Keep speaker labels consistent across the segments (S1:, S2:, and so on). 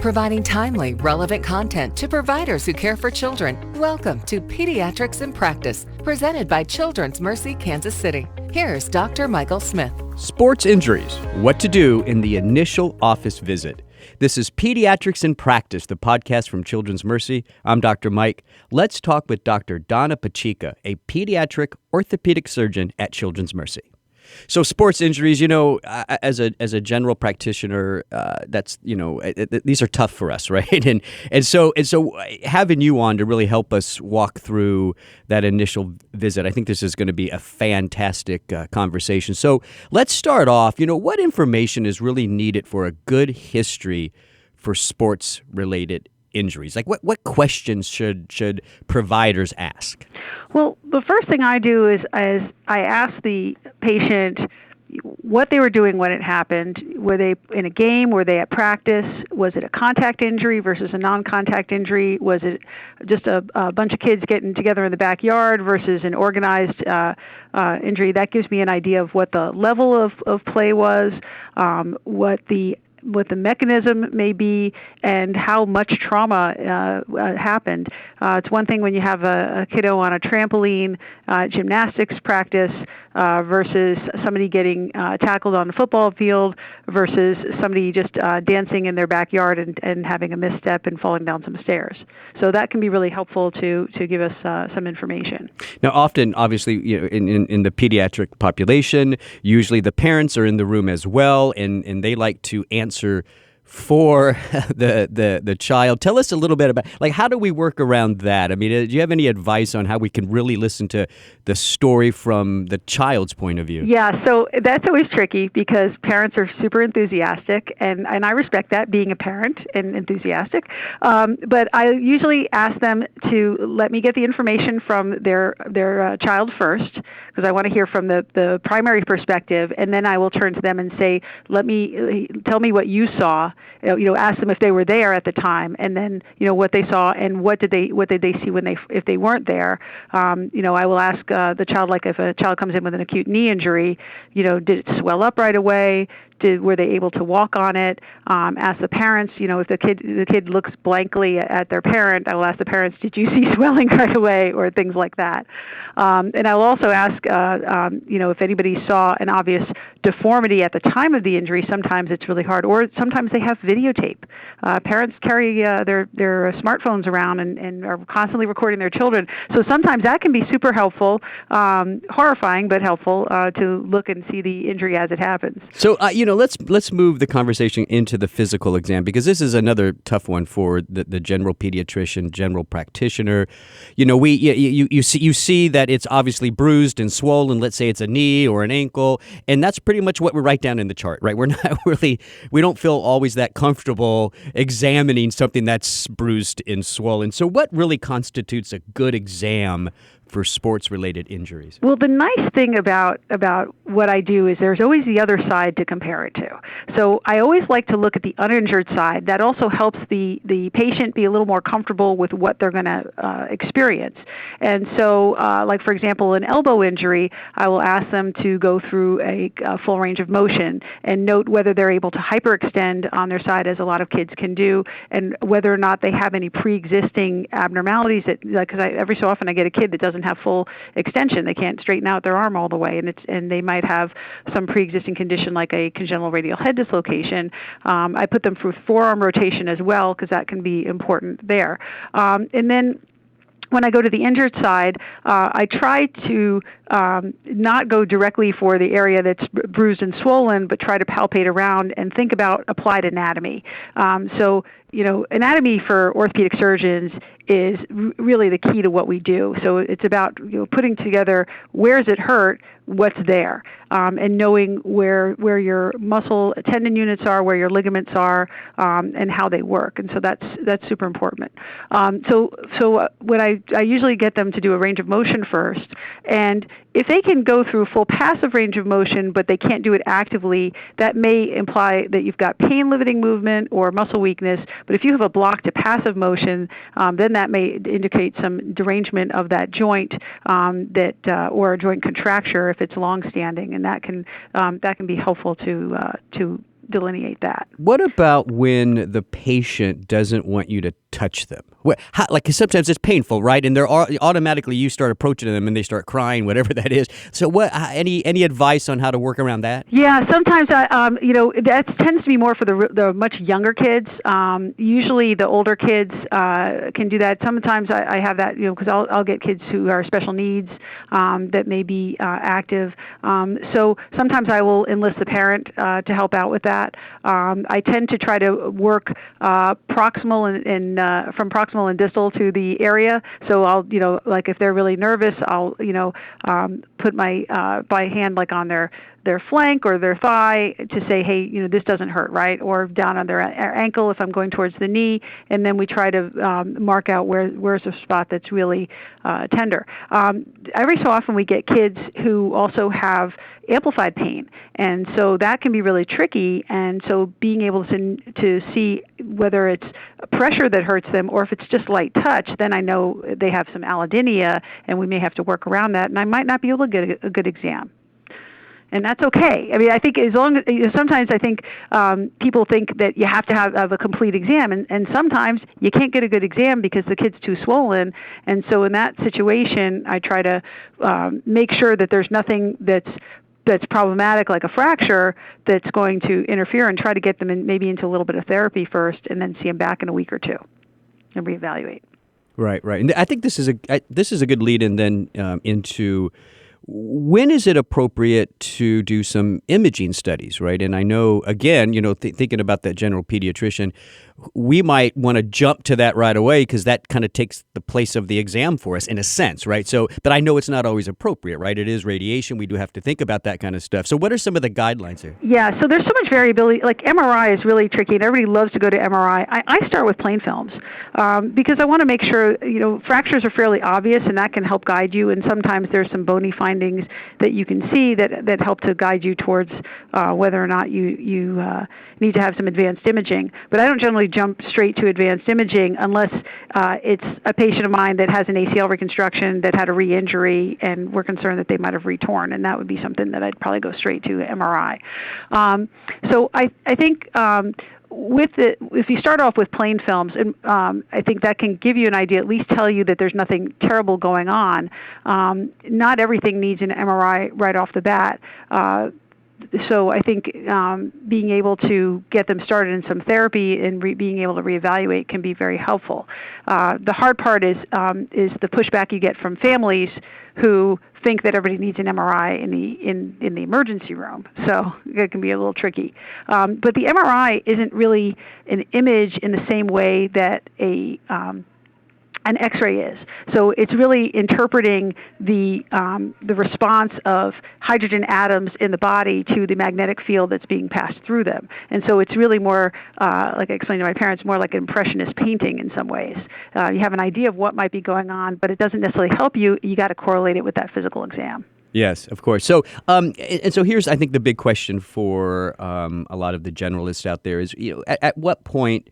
S1: providing timely, relevant content to providers who care for children. Welcome to Pediatrics in Practice, presented by Children's Mercy Kansas City. Here's Dr. Michael Smith.
S2: Sports injuries, what to do in the initial office visit. This is Pediatrics in Practice, the podcast from Children's Mercy. I'm Dr. Mike. Let's talk with Dr. Donna Pacicca, a pediatric orthopedic surgeon at Children's Mercy. So sports injuries, as a general practitioner, these are tough for us, right? And so having you on to really help us walk through that initial visit, I think this is going to be a fantastic conversation. So let's start off. What information is really needed for a good history for sports-related injuries? Like what questions should providers ask?
S3: Well, the first thing I do is I ask the patient what they were doing when it happened. Were they in a game? Were they at practice? Was it a contact injury versus a non-contact injury? Was it just a bunch of kids getting together in the backyard versus an organized injury? That gives me an idea of what the level of play was, what the mechanism may be, and how much trauma happened. It's one thing when you have a kiddo on a trampoline, gymnastics practice, versus somebody getting tackled on the football field versus somebody just dancing in their backyard and having a misstep and falling down some stairs. So that can be really helpful to give us some information.
S2: Now, often, obviously, in the pediatric population, usually the parents are in the room as well, and they like to answer for the child. Tell us a little bit about, how do we work around that? I mean, do you have any advice on how we can really listen to the story from the child's point of view?
S3: Yeah, so that's always tricky because parents are super enthusiastic, and I respect that, being a parent and enthusiastic. But I usually ask them to let me get the information from their child first, because I want to hear from the primary perspective, and then I will turn to them and say, tell me what you saw. Ask them if they were there at the time, and then what they saw and what did they see if they weren't there. I will ask the child, like if a child comes in with an acute knee injury, did it swell up right away? Were they able to walk on it? Ask the parents, if the kid looks blankly at their parent, I will ask the parents, did you see swelling right away, or things like that. And I will also ask, if anybody saw an obvious deformity at the time of the injury. Sometimes it's really hard, or sometimes they have videotape. Parents carry their smartphones around and are constantly recording their children. So sometimes that can be super helpful, horrifying but helpful to look and see the injury as it happens.
S2: So let's move the conversation into the physical exam, because this is another tough one for the general pediatrician, general practitioner. You see that it's obviously bruised and swollen. Let's say it's a knee or an ankle, and that's pretty much what we write down in the chart, right? We don't feel always that comfortable examining something that's bruised and swollen. So what really constitutes a good exam for sports-related injuries?
S3: Well, the nice thing about what I do is there's always the other side to compare it to. So I always like to look at the uninjured side. That also helps the patient be a little more comfortable with what they're going to experience. And so, for example, an elbow injury, I will ask them to go through a full range of motion and note whether they're able to hyperextend on their side, as a lot of kids can do, and whether or not they have any pre-existing abnormalities. Because every so often I get a kid that doesn't have full extension. They can't straighten out their arm all the way, and they might have some pre-existing condition like a congenital radial head dislocation. I put them through forearm rotation as well, because that can be important there. And then when I go to the injured side, I try to not go directly for the area that's bruised and swollen, but try to palpate around and think about applied anatomy. Anatomy for orthopedic surgeons is really the key to what we do. So it's about putting together where's it hurt, what's there, and knowing where your muscle tendon units are, where your ligaments are, and how they work. And so that's super important. So when I usually get them to do a range of motion first, and if they can go through full passive range of motion, but they can't do it actively, that may imply that you've got pain-limiting movement or muscle weakness. But if you have a block to passive motion, then that may indicate some derangement of that joint, or a joint contracture if it's long-standing, and that can be helpful to delineate that.
S2: What about when the patient doesn't want you to touch them? Because sometimes it's painful, right? And automatically you start approaching them and they start crying, whatever that is. So any advice on how to work around that?
S3: Yeah, sometimes that tends to be more for the much younger kids. Usually the older kids can do that. Sometimes I have that, because I'll get kids who are special needs that may be active. So sometimes I will enlist the parent to help out with that. I tend to try to work proximal and from proximal and distal to the area. So I'll, like if they're really nervous, I'll, put my hand like on their flank or their thigh to say, hey, this doesn't hurt, right? Or down on their ankle if I'm going towards the knee, and then we try to mark out where's a spot that's really tender. Every so often we get kids who also have amplified pain, and so that can be really tricky. And so being able to see whether it's pressure that hurts them or if it's just light touch, then I know they have some allodynia, and we may have to work around that, and I might not be able to get a good exam. And that's okay. I mean, I think as long as sometimes I think people think that you have to have a complete exam, and sometimes you can't get a good exam because the kid's too swollen. And so in that situation, I try to make sure that there's nothing that's problematic, like a fracture, that's going to interfere, and try to get them maybe into a little bit of therapy first, and then see them back in a week or two and reevaluate.
S2: Right. And I think this is a good lead in then into. When is it appropriate to do some imaging studies, right? And I know, again, thinking about that general pediatrician, we might want to jump to that right away because that kind of takes the place of the exam for us in a sense, right? So, but I know it's not always appropriate, right? It is radiation. We do have to think about that kind of stuff. So what are some of the guidelines here?
S3: Yeah, so there's so much variability. Like MRI is really tricky, and everybody loves to go to MRI. I start with plain films because I want to make sure, fractures are fairly obvious, and that can help guide you. And sometimes there's some bony findings that you can see that help to guide you towards whether or not you need to have some advanced imaging. But I don't generally jump straight to advanced imaging unless it's a patient of mine that has an ACL reconstruction that had a re-injury, and we're concerned that they might have re-torn, and that would be something that I'd probably go straight to MRI. So I think if you start off with plain films, and I think that can give you an idea, at least tell you that there's nothing terrible going on. Not everything needs an MRI right off the bat. So I think being able to get them started in some therapy and being able to reevaluate can be very helpful. The hard part is the pushback you get from families who think that everybody needs an MRI in the emergency room. So it can be a little tricky. But the MRI isn't really an image in the same way that an X-ray is. So it's really interpreting the response of hydrogen atoms in the body to the magnetic field that's being passed through them. And so it's really more, like I explained to my parents, more like an impressionist painting in some ways. You have an idea of what might be going on, but it doesn't necessarily help you. You got to correlate it with that physical exam.
S2: Yes, of course. So, and so here's, I think, the big question for a lot of the generalists out there is, at what point,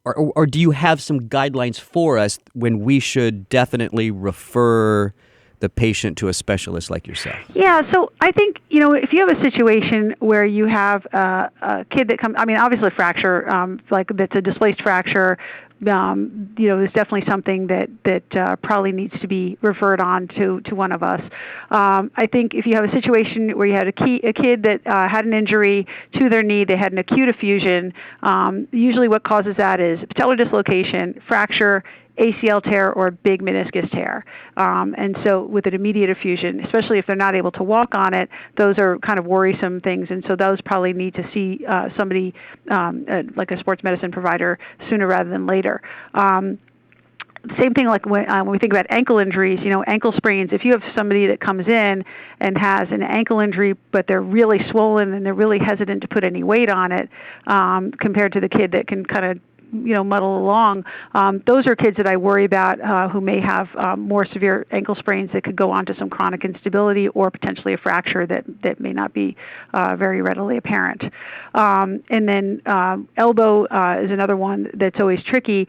S2: or do you have some guidelines for us when we should definitely refer the patient to a specialist like yourself? Yeah,
S3: so I think, if you have a situation where you have a kid that comes, obviously a fracture, like that's a displaced fracture, there's definitely something that probably needs to be referred on to one of us. I think if you have a situation where you had a kid that had an injury to their knee, they had an acute effusion, usually what causes that is patellar dislocation, fracture, ACL tear, or big meniscus tear. And so with an immediate effusion, especially if they're not able to walk on it, those are kind of worrisome things. And so those probably need to see somebody like a sports medicine provider sooner rather than later. Same thing like when we think about ankle injuries, ankle sprains. If you have somebody that comes in and has an ankle injury, but they're really swollen and they're really hesitant to put any weight on it, compared to the kid that can kind of muddle along. Those are kids that I worry about who may have more severe ankle sprains that could go on to some chronic instability or potentially a fracture that may not be very readily apparent. And then elbow is another one that's always tricky.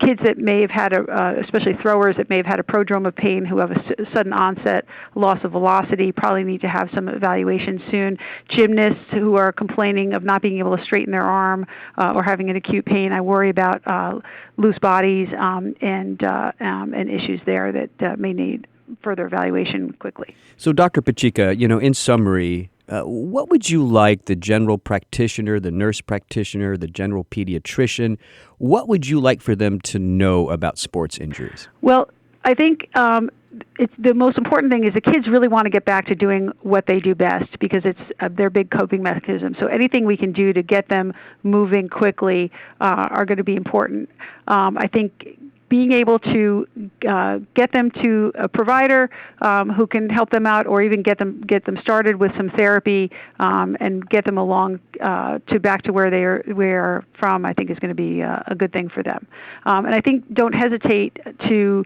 S3: Kids that may have had, especially throwers that may have had a prodrome of pain who have a sudden onset loss of velocity probably need to have some evaluation soon. Gymnasts who are complaining of not being able to straighten their arm or having an acute pain, I worry about loose bodies and issues there that may need further evaluation quickly.
S2: So, Dr. Pacicca, in summary, what would you like the general practitioner, the nurse practitioner, the general pediatrician, what would you like for them to know about sports injuries?
S3: Well, I think it's the most important thing is the kids really want to get back to doing what they do best because it's their big coping mechanism. So anything we can do to get them moving quickly are going to be important. I think being able to get them to a provider who can help them out, or even get them started with some therapy and get them along to back to where they're from, I think is going to be a good thing for them. And I think don't hesitate to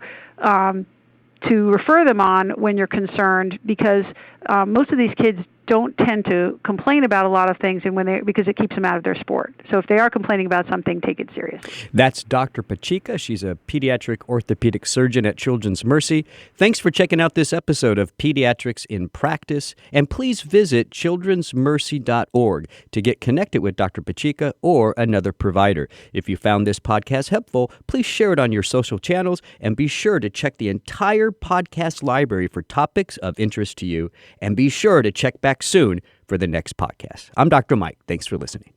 S3: refer them on when you're concerned, because most of these kids don't tend to complain about a lot of things, and because it keeps them out of their sport. So if they are complaining about something, take it seriously.
S2: That's Dr. Pacicca. She's a pediatric orthopedic surgeon at Children's Mercy. Thanks for checking out this episode of Pediatrics in Practice, and please visit childrensmercy.org to get connected with Dr. Pacicca or another provider. If you found this podcast helpful, please share it on your social channels, and be sure to check the entire podcast library for topics of interest to you, and be sure to check back soon for the next podcast. I'm Dr. Mike. Thanks for listening.